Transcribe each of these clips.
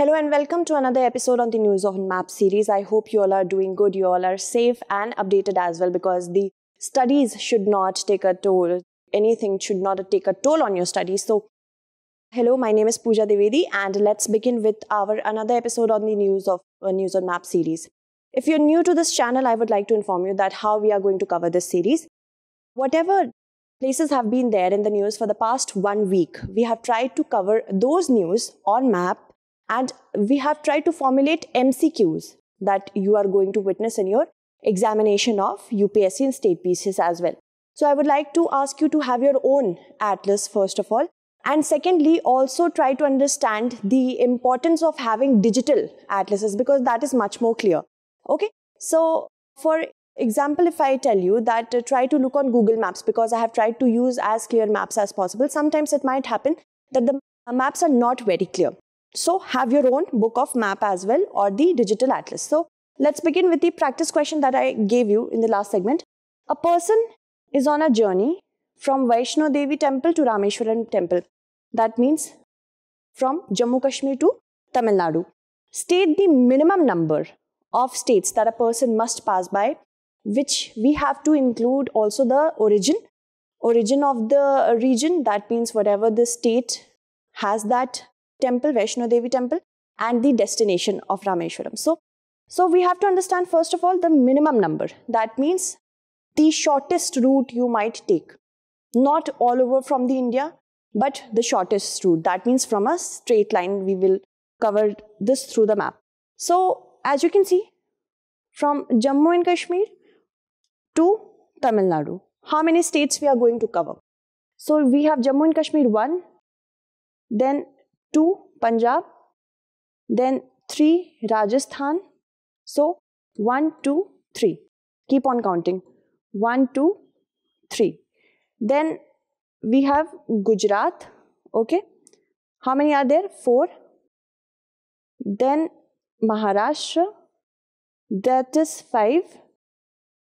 Hello and welcome to another episode on the News on Map series. I hope you all are doing good, you all are safe and updated as well, because the studies should not take a toll. Anything should not take a toll on your studies. So, hello, my name is Pooja Devedi and let's begin with our another episode on the News on Map series. If you're new to this channel, I would like to inform you that how we are going to cover this series. Whatever places have been there in the news for the past 1 week, we have tried to cover those news on map. And we have tried to formulate MCQs that you are going to witness in your examination of UPSC and state PCS as well. So I would like to ask you to have your own atlas first of all. And secondly, also try to understand the importance of having digital atlases, because that is much more clear. Okay. So for example, if I tell you that try to look on Google Maps, because I have tried to use as clear maps as possible. Sometimes it might happen that the maps are not very clear. So have your own book of map as well, or the digital atlas. So let's begin with the practice question that I gave you in the last segment. A person is on a journey from Vaishno Devi temple to Rameshwaram temple. That means from Jammu Kashmir to Tamil Nadu. State the minimum number of states that a person must pass by, which we have to include also the origin of the region. That means whatever the state has that temple, Vaishno Devi temple, and the destination of Rameshwaram. So we have to understand first of all the minimum number. That means the shortest route you might take. Not all over from the India, but the shortest route. That means from a straight line, we will cover this through the map. So as you can see, from Jammu and Kashmir to Tamil Nadu, how many states we are going to cover? So we have Jammu and Kashmir 1, then 2 Punjab, then 3 Rajasthan. So 1, 2, 3. Keep on counting. 1, 2, 3. Then we have Gujarat. Okay. How many are there? 4. Then Maharashtra. That is 5.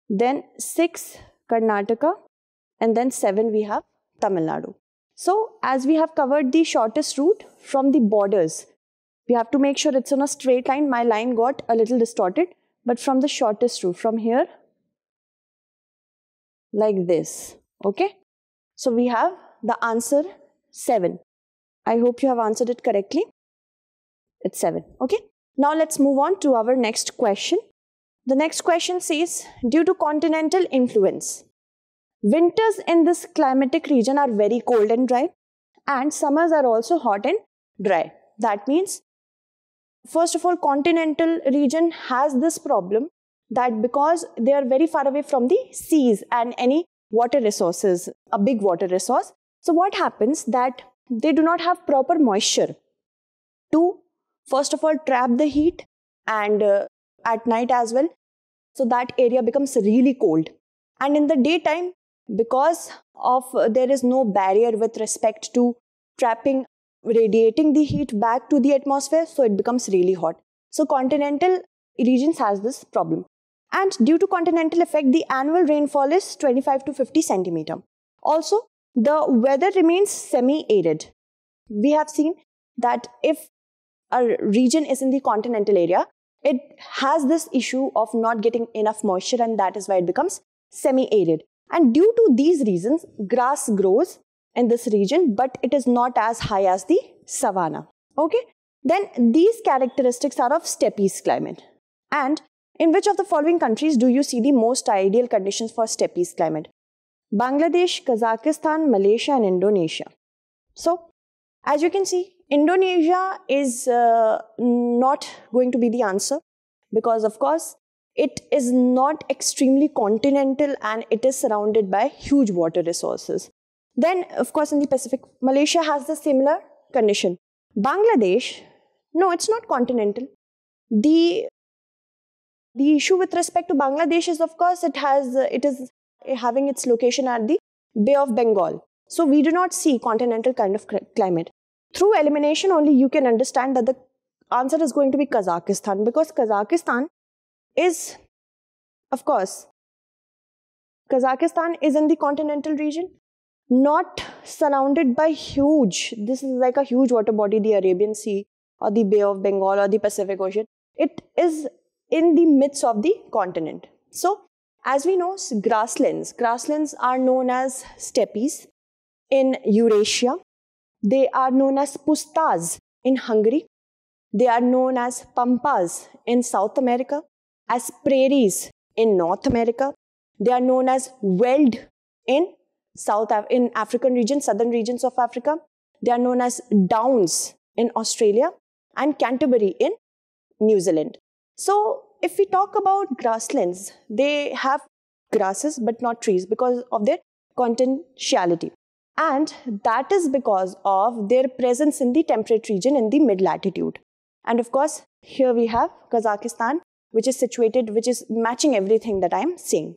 Then 6 Karnataka. And then 7 we have Tamil Nadu. So, as we have covered the shortest route from the borders, we have to make sure it's on a straight line. My line got a little distorted, but from the shortest route, from here, like this, okay? So, we have the answer 7. I hope you have answered it correctly. It's 7, okay? Now, let's move on to our next question. The next question says, due to continental influence, winters in this climatic region are very cold and dry, and summers are also hot and dry. That means, first of all, continental region has this problem that because they are very far away from the seas and any water resources, a big water resource. So what happens that they do not have proper moisture to, first of all, trap the heat, and at night as well. So that area becomes really cold. And in the daytime, because of there is no barrier with respect to radiating the heat back to the atmosphere, so it becomes really hot. So continental regions has this problem. And due to continental effect, the annual rainfall is 25 to 50 centimeter. Also, the weather remains semi-arid. We have seen that if a region is in the continental area, it has this issue of not getting enough moisture, and that is why it becomes semi-arid. And due to these reasons, grass grows in this region, but it is not as high as the savanna. Okay. Then these characteristics are of steppes climate. And in which of the following countries do you see the most ideal conditions for steppes climate? Bangladesh, Kazakhstan, Malaysia, and Indonesia. So, as you can see, Indonesia is not going to be the answer, because of course, it is not extremely continental and it is surrounded by huge water resources. Then, of course, in the Pacific, Malaysia has the similar condition. Bangladesh, no, it's not continental. The issue with respect to Bangladesh is, of course, it is having its location at the Bay of Bengal. So we do not see continental kind of climate. Through elimination only, you can understand that the answer is going to be Kazakhstan, because Kazakhstan is, of course, Kazakhstan is in the continental region, not surrounded by huge, this is like a huge water body, the Arabian Sea, or the Bay of Bengal or the Pacific Ocean. It is in the midst of the continent. So, as we know, grasslands are known as steppes in Eurasia. They are known as pustas in Hungary. They are known as pampas in South America, as prairies in North America. They are known as veld in African regions, southern regions of Africa. They are known as downs in Australia and Canterbury in New Zealand. So, if we talk about grasslands, they have grasses but not trees because of their continentality. And that is because of their presence in the temperate region in the mid-latitude. And of course, here we have Kazakhstan, which is matching everything that I am saying.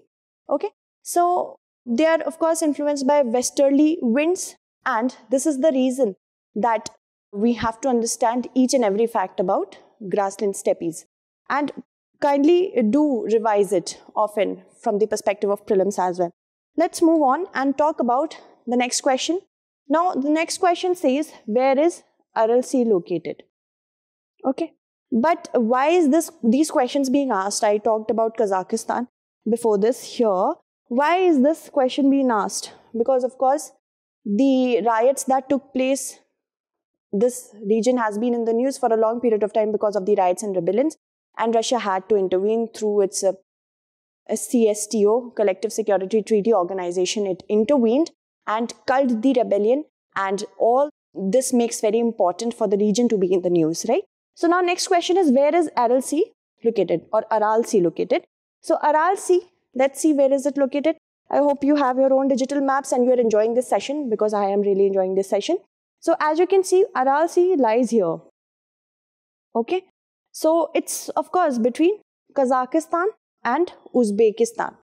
Okay, so they are of course influenced by westerly winds, and this is the reason that we have to understand each and every fact about grassland steppes. And kindly do revise it often from the perspective of prelims as well. Let's move on and talk about the next question. Now, the next question says, where is Aral Sea located? Okay, but why is these questions being asked? I talked about Kazakhstan before this here. Why is this question being asked? Because of course, the riots that took place, this region has been in the news for a long period of time because of the riots and rebellions, and Russia had to intervene through its CSTO, Collective Security Treaty Organization. It intervened and culled the rebellion, and all this makes very important for the region to be in the news, right? So now next question is, where is Aral Sea located or Aral Sea located? So Aral Sea, let's see where is it located. I hope you have your own digital maps and you are enjoying this session, because I am really enjoying this session. So as you can see, Aral Sea lies here. Okay. So it's of course between Kazakhstan and Uzbekistan.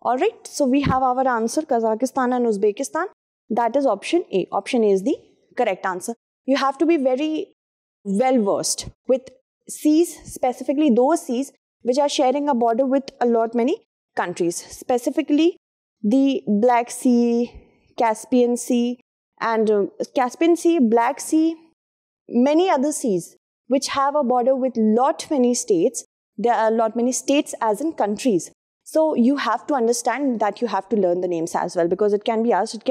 Alright, so we have our answer, Kazakhstan and Uzbekistan. That is option A. Option A is the correct answer. You have to be very well versed with seas, specifically those seas which are sharing a border with many countries, specifically the Black Sea, Caspian Sea, and Caspian Sea, Black Sea, many other seas which have a border with many states. There are many states as in countries. So you have to understand that you have to learn the names as well, because it can be asked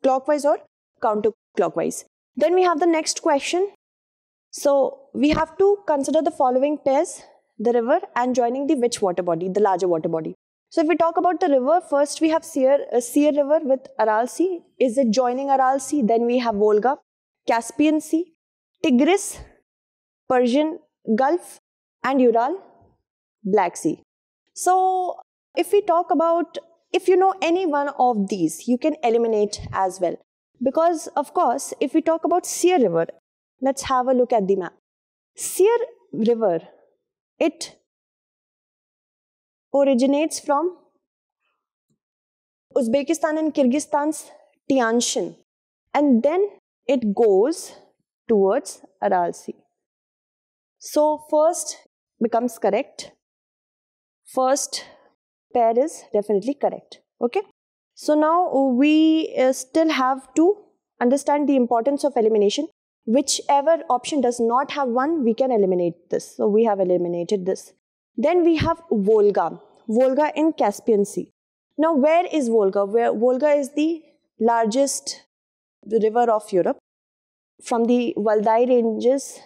clockwise or counterclockwise. Then we have the next question. So we have to consider the following pairs: the river and joining the which water body, the larger water body. So if we talk about the river, first we have Sir River with Aral Sea. Is it joining Aral Sea? Then we have Volga, Caspian Sea, Tigris, Persian Gulf, and Ural, Black Sea. So if we talk about, if you know any one of these, you can eliminate as well. Because of course, if we talk about Sir River, let's have a look at the map. Sir River, it originates from Uzbekistan and Kyrgyzstan's Tianshan, and then it goes towards Aral Sea. So first becomes correct. First pair is definitely correct. Okay. So now we still have to understand the importance of elimination. Whichever option does not have one, we can eliminate this. So we have eliminated this. Then we have Volga. Volga in Caspian Sea. Now where is Volga? Volga is the largest river of Europe. From the Valdai ranges,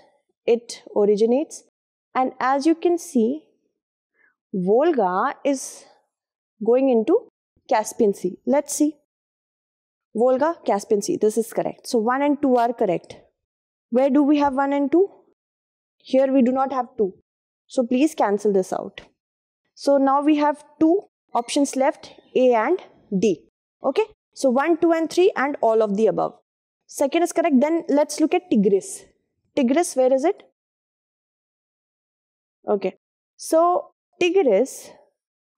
it originates. And as you can see, Volga is going into Caspian Sea. Let's see. Volga, Caspian Sea. This is correct. So 1 and 2 are correct. Where do we have 1 and 2? Here we do not have 2. So please cancel this out. So now we have 2 options left, A and D. Okay. So 1, 2 and 3 and all of the above. Second is correct. Then let's look at Tigris. Tigris, where is it? Okay. So Tigris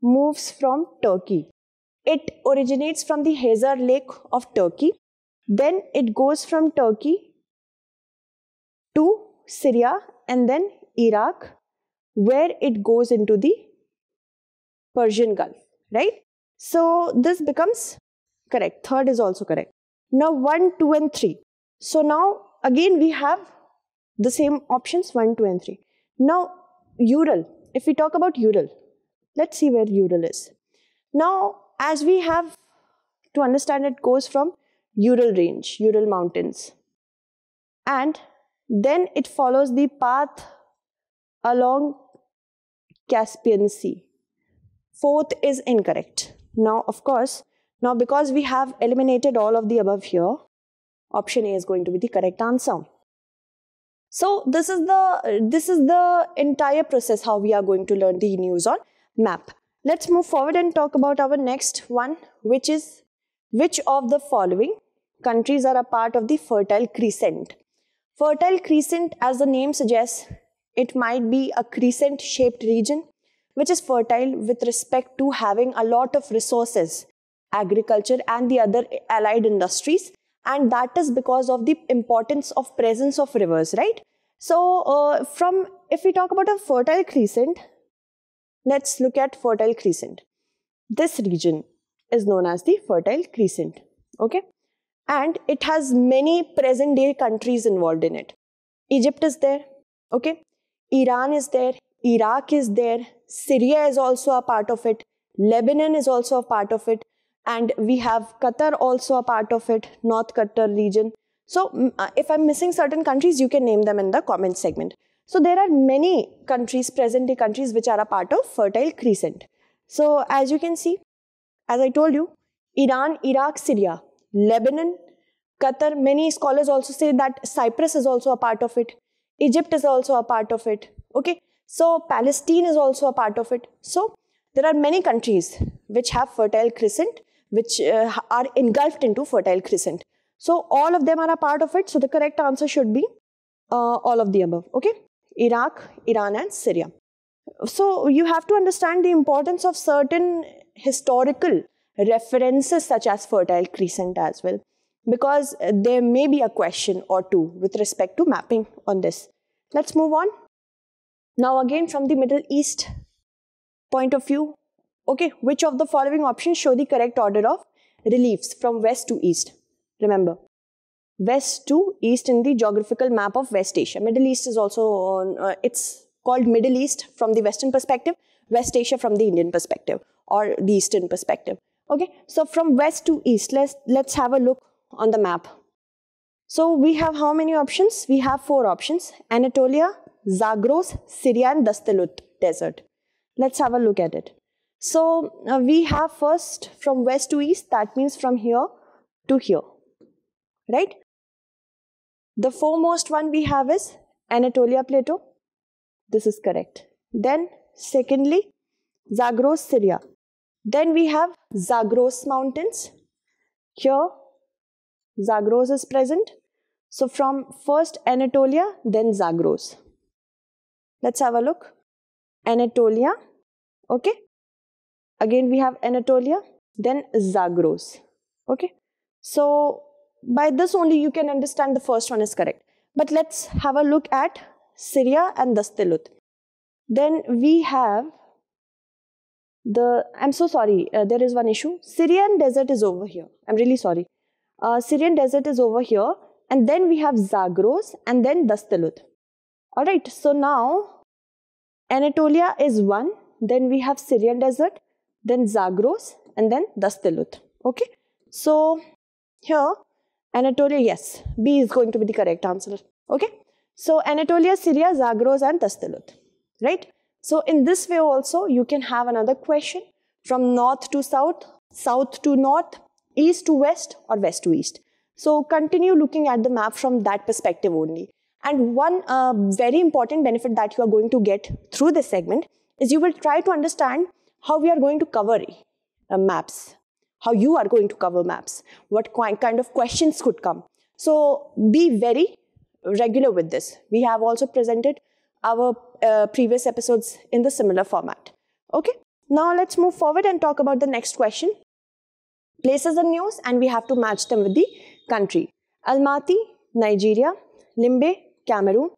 moves from Turkey. It originates from the Hazar Lake of Turkey. Then it goes from Turkey to Syria and then Iraq, where it goes into the Persian Gulf, right? So this becomes correct. Third is also correct. Now 1, 2 and 3. So now again we have The same options 1, 2 and 3. Now Ural, if we talk about Ural, let's see where Ural is. Now as we have to understand, it goes from Ural range, Ural mountains, and then it follows the path along Caspian Sea. Fourth is incorrect. Now of course, now because we have eliminated all of the above here, option A is going to be the correct answer. So this is the entire process how we are going to learn the news on map. Let's move forward and talk about our next one, which is which of the following countries are a part of the Fertile Crescent. Fertile Crescent, as the name suggests, it might be a crescent shaped region which is fertile with respect to having a lot of resources, agriculture and the other allied industries, and that is because of the importance of presence of rivers, right? So if we talk about a Fertile Crescent, let's look at Fertile Crescent. This region is known as the Fertile Crescent, okay? And it has many present day countries involved in it. Egypt is there, okay? Iran is there, Iraq is there, Syria is also a part of it, Lebanon is also a part of it, and we have Qatar also a part of it, North Qatar region. So if I'm missing certain countries, you can name them in the comment segment. So there are many countries, present day countries, which are a part of Fertile Crescent. So as you can see, as I told you, Iran, Iraq, Syria, Lebanon, Qatar, many scholars also say that Cyprus is also a part of it. Egypt is also a part of it, okay? So Palestine is also a part of it. So there are many countries which have Fertile Crescent, which are engulfed into Fertile Crescent. So all of them are a part of it. So the correct answer should be all of the above, okay? Iraq, Iran and Syria. So you have to understand the importance of certain historical references such as Fertile Crescent as well, because there may be a question or two with respect to mapping on this. Let's move on. Now again from the Middle East point of view, okay, which of the following options show the correct order of reliefs from west to east? Remember, west to east in the geographical map of West Asia. Middle East is also on, it's called Middle East from the Western perspective, West Asia from the Indian perspective or the Eastern perspective. Okay, so from west to east, let's have a look on the map. So we have how many options? We have 4 options: Anatolia, Zagros, Syria and Dastalut Desert. Let's have a look at it. So we have first from west to east, that means from here to here, right? The foremost one we have is Anatolia Plateau. This is correct. Then secondly, Zagros, Syria. Then we have Zagros Mountains. Here, Zagros is present. So from first Anatolia, then Zagros. Let's have a look. Anatolia, okay. Again we have Anatolia, then Zagros, okay. So by this only you can understand the first one is correct. But let's have a look at Syria and Dastalut. Then we have I'm so sorry, there is one issue. Syrian desert is over here. I'm really sorry. Syrian desert is over here, and then we have Zagros and then Dastalut. Alright, so now Anatolia is one, then we have Syrian desert, then Zagros and then Dastalut. Okay, so here Anatolia, yes, B is going to be the correct answer. Okay, so Anatolia, Syria, Zagros and Dastalut, right? So in this way also you can have another question from north to south, south to north, east to west or west to east. So continue looking at the map from that perspective only. And one very important benefit that you are going to get through this segment is you will try to understand how we are going to cover maps, how you are going to cover maps, what kind of questions could come. So be very regular with this. We have also presented our previous episodes in the similar format. Okay, now let's move forward and talk about the next question. Places and news, and we have to match them with the country. Almaty, Nigeria. Limbe, Cameroon.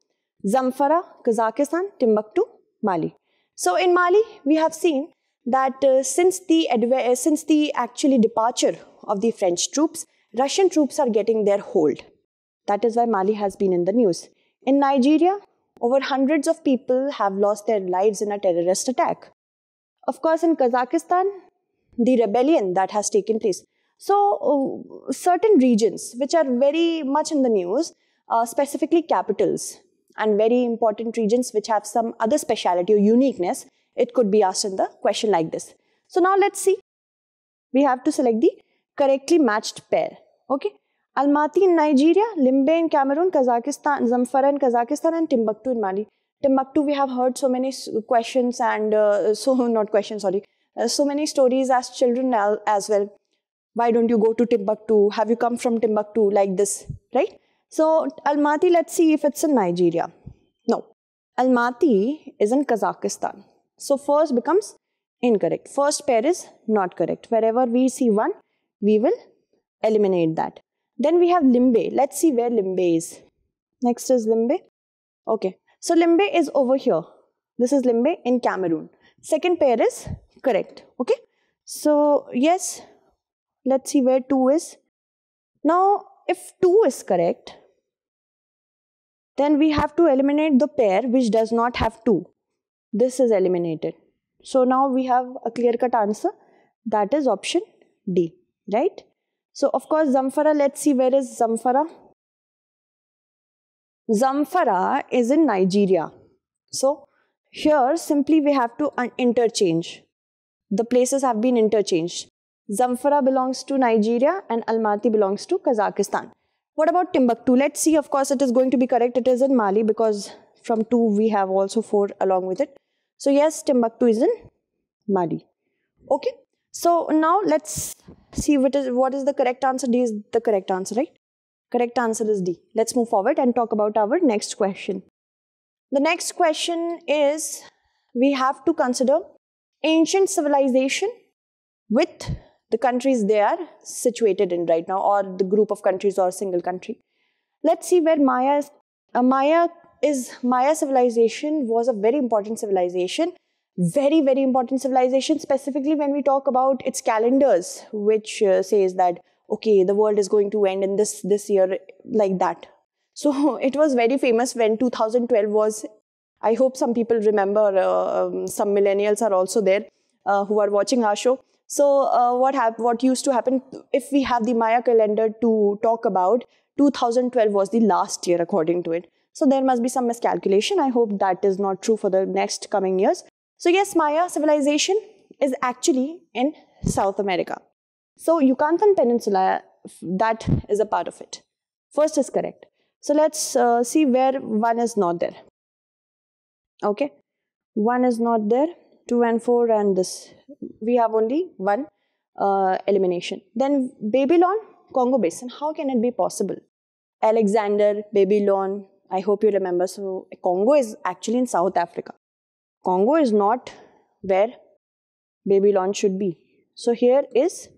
Zamfara, Kazakhstan. Timbuktu, Mali. So in Mali, we have seen that since the actually departure of the French troops, Russian troops are getting their hold. That is why Mali has been in the news. In Nigeria, over hundreds of people have lost their lives in a terrorist attack. Of course, in Kazakhstan, the rebellion that has taken place. So, certain regions which are very much in the news, specifically capitals and very important regions which have some other speciality or uniqueness, it could be asked in the question like this. So, now let's see. We have to select the correctly matched pair. Okay. Almaty in Nigeria, Limbe in Cameroon, Kazakhstan, Zamfara in Kazakhstan, and Timbuktu in Mali. Timbuktu, we have heard so many questions and so many stories as children as well. Why don't you go to Timbuktu? Have you come from Timbuktu? Like this, right? So Almaty, let's see if it's in Nigeria. No, Almaty is in Kazakhstan. So first becomes incorrect. First pair is not correct. Wherever we see one, we will eliminate that. Then we have Limbe. Let's see where Limbe is. Next is Limbe. Okay. So Limbe is over here. This is Limbe in Cameroon. Second pair is correct. Okay. So yes, let's see where 2 is. Now, if 2 is correct, then we have to eliminate the pair which does not have 2. This is eliminated. So now we have a clear-cut answer. That is option D, right? So, of course, Zamfara, let's see where is Zamfara. Zamfara is in Nigeria. So, here simply we have to interchange. The places have been interchanged. Zamfara belongs to Nigeria and Almaty belongs to Kazakhstan. What about Timbuktu? Let's see, of course, it is going to be correct. It is in Mali because from 2 we have also 4 along with it. So, yes, Timbuktu is in Mali. Okay. So, now let's see what is the correct answer. D is the correct answer, right? Correct answer is D. Let's move forward and talk about our next question. The next question is, we have to consider ancient civilization with the countries they are situated in right now, or the group of countries or single country. Let's see where Maya is. Maya civilization was a very important civilization. Very, very important civilization, specifically when we talk about its calendars, which says that, okay, the world is going to end in this year, like that. So it was very famous when 2012 was. I hope some people remember, some millennials are also there who are watching our show. So what used to happen, if we have the Maya calendar to talk about, 2012 was the last year according to it. So there must be some miscalculation. I hope that is not true for the next coming years. So yes, Maya civilization is actually in South America. So Yucatan Peninsula, that is a part of it. First is correct. So let's see where 1 is not there. Okay, 1 is not there, 2 and 4 and this. We have only 1 elimination. Then Babylon, Congo Basin. How can it be possible? Alexander, Babylon, I hope you remember. So Congo is actually in South Africa. Congo is not where Babylon should be. So here is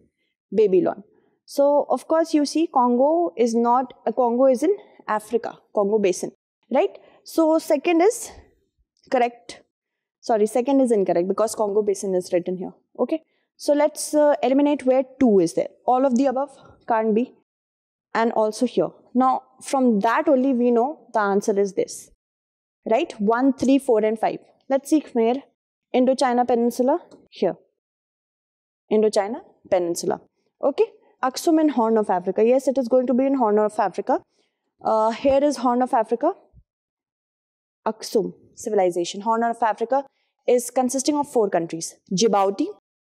Babylon. So of course you see Congo is in Africa, Congo Basin, right? So second is correct. Sorry, second is incorrect because Congo Basin is written here. Okay. So let's eliminate where 2 is there. All of the above can't be. And also here. Now from that only we know the answer is this. Right? 1, 3, 4 and 5. Let's see where. Indochina Peninsula, here. Indochina Peninsula. Okay. Aksum in Horn of Africa. Yes, it is going to be in Horn of Africa. Here is Horn of Africa. Aksum civilization. Horn of Africa is consisting of 4 countries. Djibouti,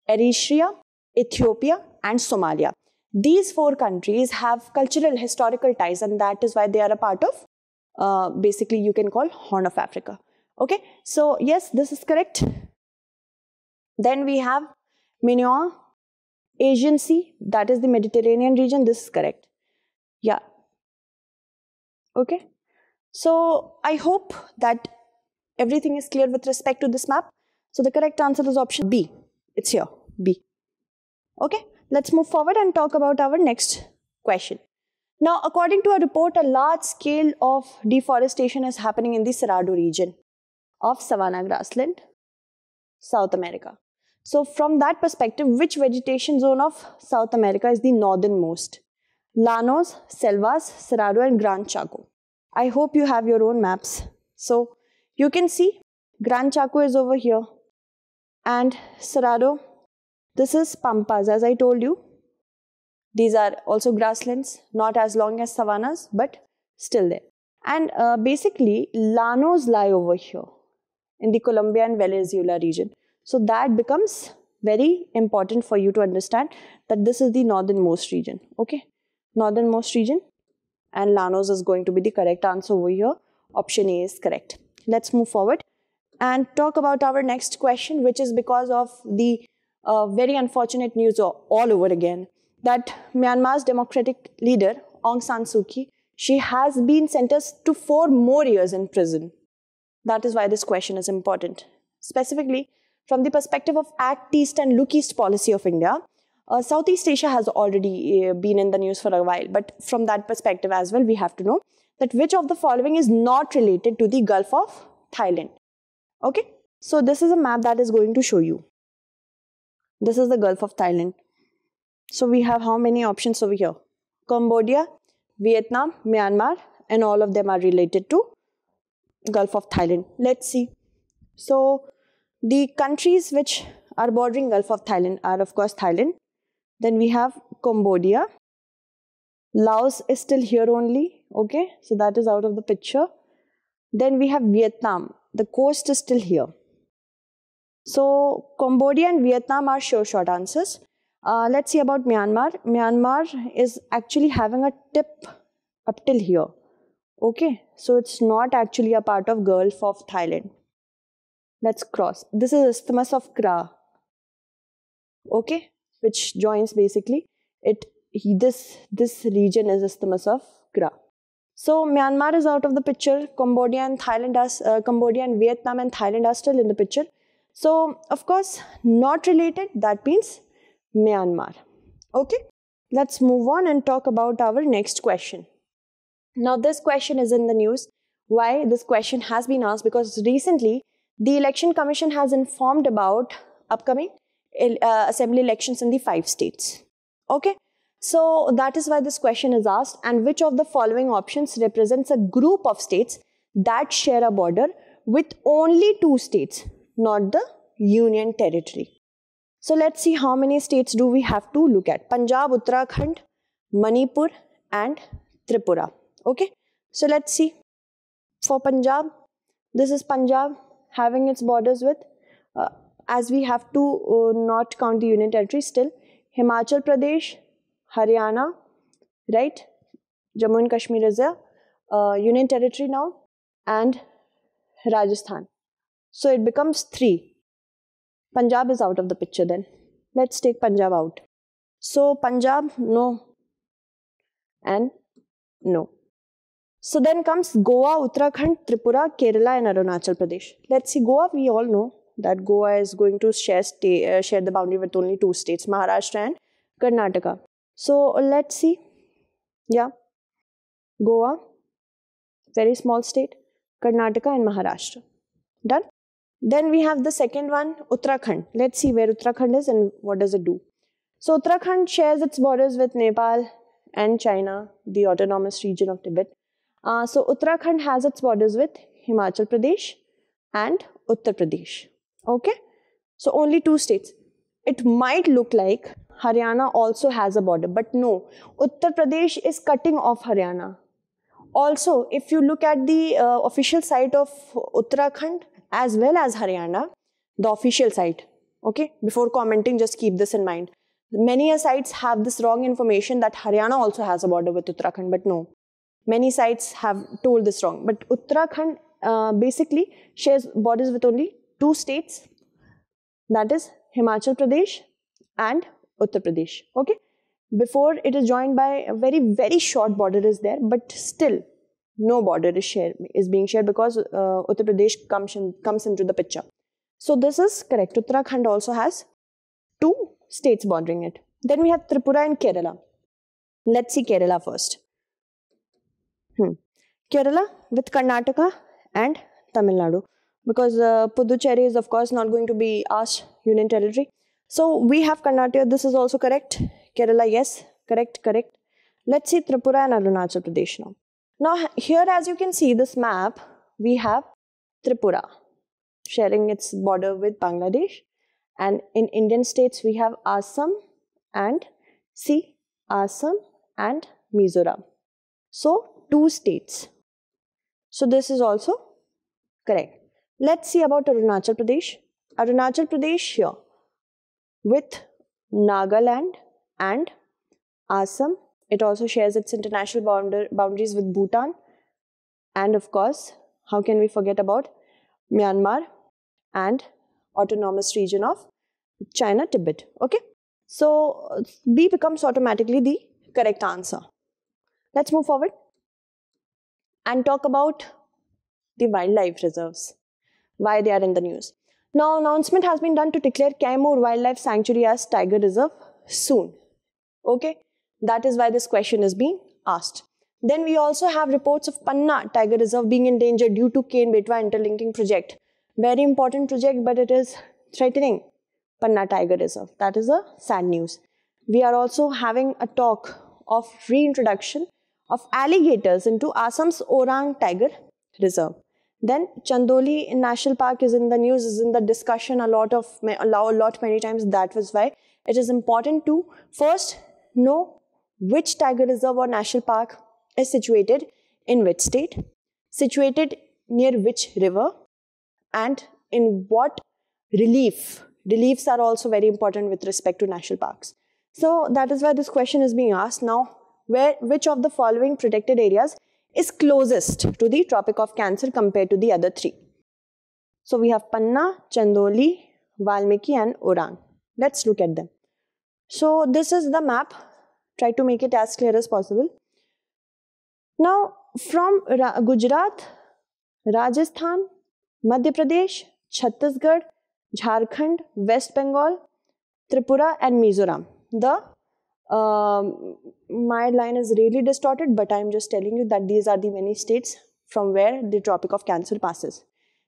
Eritrea, Ethiopia and Somalia. These 4 countries have cultural, historical ties, and that is why they are a part of, basically you can call Horn of Africa. Okay, so yes, this is correct. Then we have Minoa, Asian Sea, that is the Mediterranean region. This is correct. Yeah. Okay. So I hope that everything is clear with respect to this map. So the correct answer is option B. It's here, B. Okay. Let's move forward and talk about our next question. Now, according to a report, a large scale of deforestation is happening in the Cerrado region of savanna grassland, South America. So from that perspective, which vegetation zone of South America is the northernmost? Llanos, Selvas, Cerrado and Gran Chaco. I hope you have your own maps. So you can see Grand Chaco is over here and Cerrado. This is Pampas, as I told you. These are also grasslands, not as long as savannas, but still there. And basically, llanos lie over here in the Colombia and Venezuela region. So that becomes very important for you to understand that this is the northernmost region. Okay, northernmost region, and llanos is going to be the correct answer over here. Option A is correct. Let's move forward and talk about our next question, which is because of the very unfortunate news all over again that Myanmar's democratic leader Aung San Suu Kyi, she has been sentenced to 4 more years in prison. That is why this question is important. Specifically, from the perspective of Act East and Look East policy of India, Southeast Asia has already been in the news for a while, but from that perspective as well, we have to know that which of the following is not related to the Gulf of Thailand. Okay, so this is a map that is going to show you. This is the Gulf of Thailand. So we have how many options over here? Cambodia, Vietnam, Myanmar, and all of them are related to Gulf of Thailand. Let's see. So the countries which are bordering Gulf of Thailand are of course Thailand. Then we have Cambodia. Laos is still here only. Okay, so that is out of the picture. Then we have Vietnam. The coast is still here. So Cambodia and Vietnam are sure short answers. Let's see about Myanmar. Myanmar is actually having a tip up till here. Okay, so it's not actually a part of Gulf of Thailand. Let's cross. This is Isthmus of Kra. Okay, which joins basically it. This region is Isthmus of Kra. So Myanmar is out of the picture. Cambodia and Vietnam and Thailand are still in the picture. So of course not related. That means Myanmar. Okay, let's move on and talk about our next question. Now this question is in the news. Why this question has been asked? Because recently the Election Commission has informed about upcoming assembly elections in the 5 states. Okay, so that is why this question is asked. And which of the following options represents a group of states that share a border with only 2 states, not the union territory? So let's see how many states do we have to look at. Punjab, Uttarakhand, Manipur and Tripura. Okay, so let's see. For Punjab, this is Punjab having its borders with, as we have to not count the union territory still, Himachal Pradesh, Haryana, right? Jammu and Kashmir is a union territory now, and Rajasthan. So it becomes 3. Punjab is out of the picture then. Let's take Punjab out. So Punjab, no, and no. So then comes Goa, Uttarakhand, Tripura, Kerala and Arunachal Pradesh. Let's see, Goa, we all know that Goa is going to share the boundary with only 2 states, Maharashtra and Karnataka. So let's see. Yeah, Goa, very small state, Karnataka and Maharashtra. Done. Then we have the second one, Uttarakhand. Let's see where Uttarakhand is and what does it do. So Uttarakhand shares its borders with Nepal and China, the autonomous region of Tibet. So Uttarakhand has its borders with Himachal Pradesh and Uttar Pradesh. Okay, so only 2 states. It might look like Haryana also has a border, but no, Uttar Pradesh is cutting off Haryana. Also, if you look at the official site of Uttarakhand as well as Haryana, the official site, okay, before commenting, just keep this in mind. Many sites have this wrong information that Haryana also has a border with Uttarakhand, but no. Many sites have told this wrong. But Uttarakhand basically shares borders with only 2 states, that is Himachal Pradesh and Uttar Pradesh. Okay, before it is joined by a very, very short border is there, but still no border is being shared because Uttar Pradesh comes into the picture. So this is correct. Uttarakhand also has 2 states bordering it. Then we have Tripura and Kerala. Let's see Kerala first. Kerala with Karnataka and Tamil Nadu, because Puducherry is of course not going to be asked union territory. So we have Karnataka. This is also correct. Kerala, yes, correct. Let's see Tripura and Arunachal Pradesh now. Now here, as you can see this map, we have Tripura sharing its border with Bangladesh, and in Indian states we have Assam and Assam and Mizoram. So 2 states. So this is also correct. Let's see about Arunachal Pradesh. Arunachal Pradesh here with Nagaland and Assam. It also shares its international boundaries with Bhutan. And of course, how can we forget about Myanmar and autonomous region of China, Tibet. Okay. So B becomes automatically the correct answer. Let's move forward and talk about the wildlife reserves, why they are in the news. Now, announcement has been done to declare Kaimur Wildlife Sanctuary as Tiger Reserve soon. Okay, that is why this question is being asked. Then we also have reports of Panna Tiger Reserve being endangered due to Ken-Betwa interlinking project. Very important project, but it is threatening Panna Tiger Reserve. That is a sad news. We are also having a talk of reintroduction of alligators into Assam's Orang Tiger Reserve. Then Chandoli National Park is in the news, is in the discussion many times. That was why it is important to first know which tiger reserve or national park is situated in which state, situated near which river, and in what relief. Reliefs are also very important with respect to national parks. So that is why this question is being asked now. Which of the following protected areas is closest to the Tropic of Cancer compared to the other 3? So we have Panna, Chandoli, Valmiki and Orang. Let's look at them. So this is the map. Try to make it as clear as possible. Now from Gujarat, Rajasthan, Madhya Pradesh, Chhattisgarh, Jharkhand, West Bengal, Tripura and Mizoram. My line is really distorted, but I am just telling you that these are the many states from where the Tropic of Cancer passes.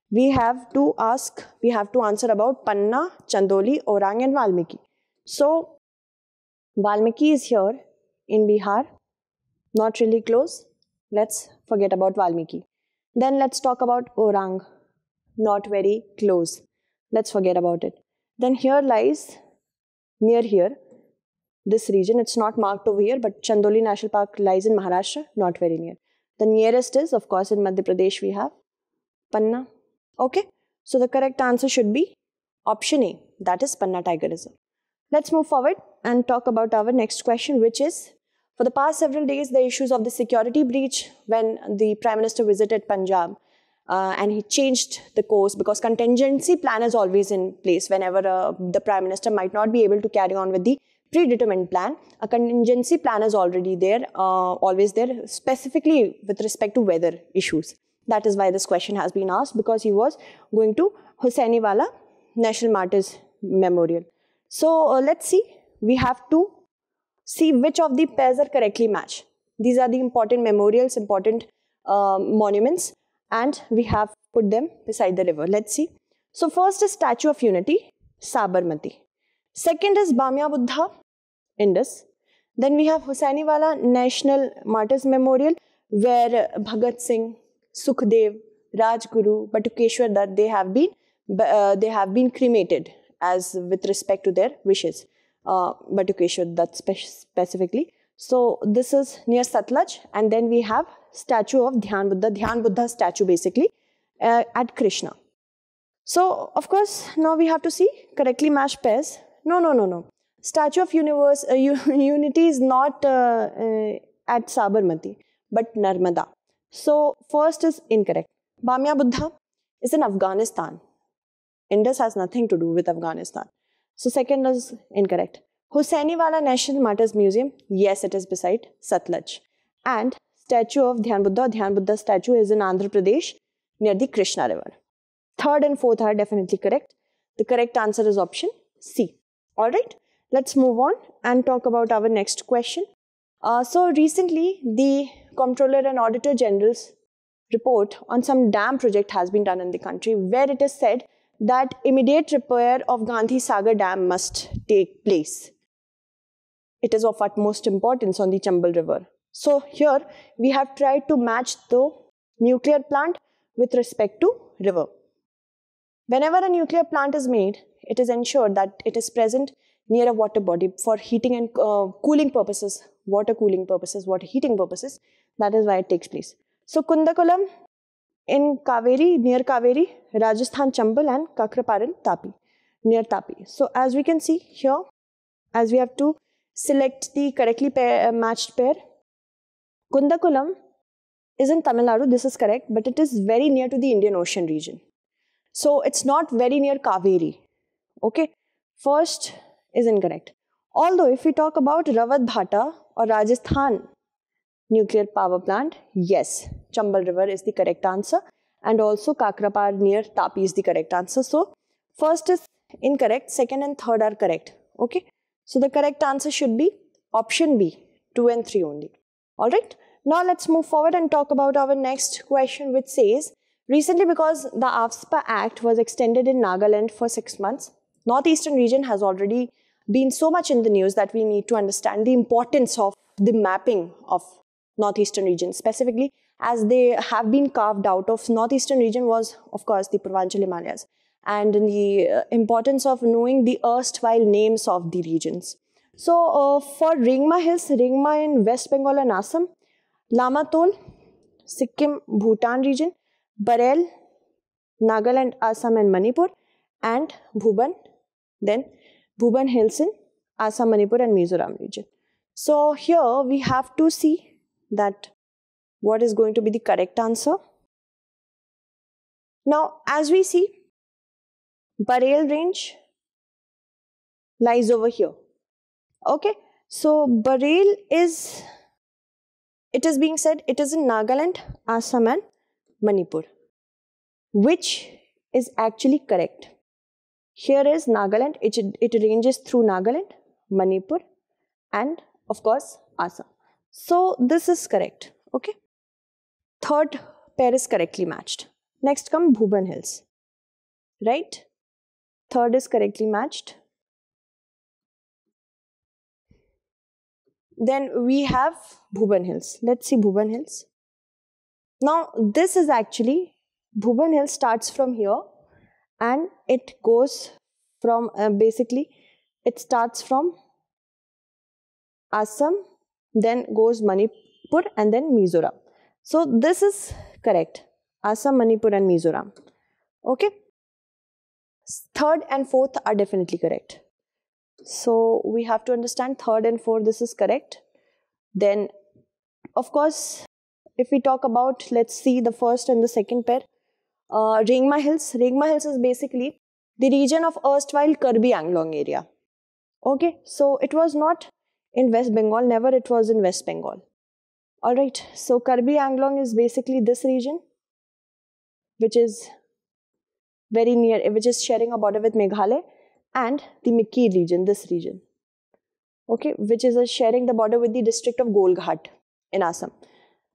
We have to answer about Panna, Chandoli, Orang and Valmiki. So Valmiki is here in Bihar, not really close. Let's forget about Valmiki. Then let's talk about Orang, not very close. Let's forget about it. Then here lies, near here, this region. It's not marked over here, but Chandoli National Park lies in Maharashtra, not very near. The nearest is, of course, in Madhya Pradesh we have Panna. Okay, so the correct answer should be option A, that is Panna Tiger Reserve. Let's move forward and talk about our next question, which is, for the past several days, the issues of the security breach when the Prime Minister visited Punjab and he changed the course, because contingency plan is always in place whenever the Prime Minister might not be able to carry on with the predetermined plan. A contingency plan is already there, always there, specifically with respect to weather issues. That is why this question has been asked, because he was going to Hussainiwala National Martyrs Memorial. So let's see, we have to see which of the pairs are correctly matched. These are the important memorials, important monuments, and we have put them beside the river. Let's see. So first is Statue of Unity, Sabarmati. Second is Bamya Buddha, Indus. Then we have Hussainiwala National Martyrs Memorial, where Bhagat Singh, Sukhdev, Rajguru, Batukeshwar Dutt, they have been cremated as with respect to their wishes. Batukeshwar Dutt specifically. So this is near Satluj, and then we have statue of Dhyan Buddha statue basically at Krishna. So of course now we have to see correctly matched pairs. No. Statue of Unity is not at Sabarmati, but Narmada. So first is incorrect. Bamya Buddha is in Afghanistan. Indus has nothing to do with Afghanistan. So second is incorrect. Hussainiwala National Martyrs Museum, yes, it is beside Satluj. And statue of Dhyan Buddha statue is in Andhra Pradesh near the Krishna river. Third and fourth are definitely correct. The correct answer is option C. Alright, let's move on and talk about our next question. So recently, the Comptroller and Auditor General's report on some dam project has been done in the country, where it is said that immediate repair of Gandhi Sagar Dam must take place. It is of utmost importance on the Chambal River. So here we have tried to match the nuclear plant with respect to river. Whenever a nuclear plant is made, it is ensured that it is present near a water body for heating and cooling purposes, water cooling purposes, water heating purposes. That is why it takes place. So Kundakulam in Kaveri, near Kaveri, Rajasthan Chambal and Kakraparan Tapi, near Tapi. So as we can see here, as we have to select the correctly matched pair, Kundakulam is in Tamil Nadu, this is correct, but it is very near to the Indian Ocean region. So it's not very near Kaveri. Okay, first is incorrect. Although if we talk about Rawat Bhata or Rajasthan nuclear power plant, yes, Chambal River is the correct answer, and also Kakrapar near Tapi is the correct answer. So first is incorrect, second and third are correct. Okay, so the correct answer should be option B, 2 and 3 only. Alright, now let's move forward and talk about our next question, which says, recently, because the AFSPA Act was extended in Nagaland for 6 months, Northeastern region has already been so much in the news that we need to understand the importance of the mapping of Northeastern region. Specifically, as they have been carved out of Northeastern region was, of course, the Purvanchal Himalayas, and the importance of knowing the erstwhile names of the regions. So, for Ringma Hills, Ringma in West Bengal and Assam, Lamatol, Sikkim, Bhutan region, Barel, Nagaland, Assam and Manipur, and Bhuban, then Bhuban Hills in Assam, Manipur and Mizoram region. So here we have to see that what is going to be the correct answer. Now as we see, Barel range lies over here. Okay, so Barel is, it is being said it is in Nagaland, Assam and Manipur, which is actually correct. Here is Nagaland, it ranges through Nagaland, Manipur and of course Assam. So this is correct. Okay, third pair is correctly matched. Next come Bhuban Hills, right? Third is correctly matched. Then we have Bhuban Hills. Let's see Bhuban Hills. Now this is actually, Bhuban Hills starts from here and it goes from, basically it starts from Assam, then goes Manipur and then Mizoram. So this is correct, Assam, Manipur and Mizoram. Okay, third and fourth are definitely correct. So we have to understand third and fourth, this is correct. Then of course, if we talk about, let's see the first and the second pair, Ringma Hills. Ringma Hills is basically the region of erstwhile Karbi Anglong area. Okay, so it was not in West Bengal, never it was in West Bengal. Alright, so Karbi Anglong is basically this region, which is very near, which is sharing a border with Meghalaya, and the Mikki region, this region. Okay, which is sharing the border with the district of Golghat in Assam.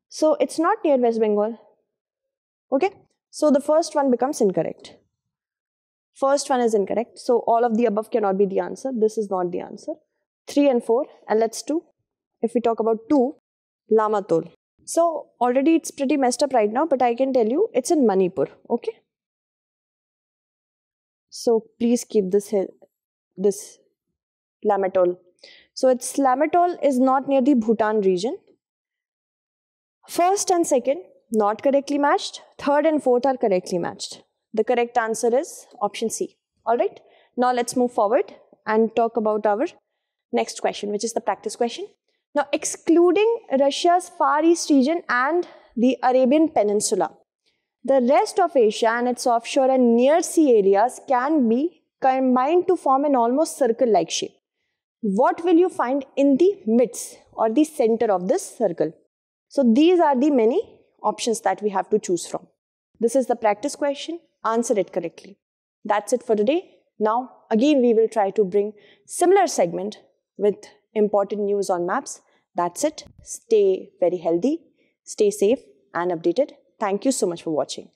So it's not near West Bengal. Okay, so the first one becomes incorrect. First one is incorrect. So all of the above cannot be the answer. This is not the answer. 3 and 4. And let's do, if we talk about 2, Lamatol. So already it's pretty messed up right now, but I can tell you it's in Manipur. Okay. So please keep this Lamatol. So it's Lamatol is not near the Bhutan region. First and second not correctly matched. Third and fourth are correctly matched. The correct answer is option C. Alright. Now let's move forward and talk about our next question, which is the practice question. Now excluding Russia's Far East region and the Arabian Peninsula, the rest of Asia and its offshore and near sea areas can be combined to form an almost circle-like shape. What will you find in the midst or the center of this circle? So these are the many options that we have to choose from. This is the practice question. Answer it correctly. That's it for today. Now again we will try to bring similar segment with important news on maps. That's it. Stay very healthy, stay safe and updated. Thank you so much for watching.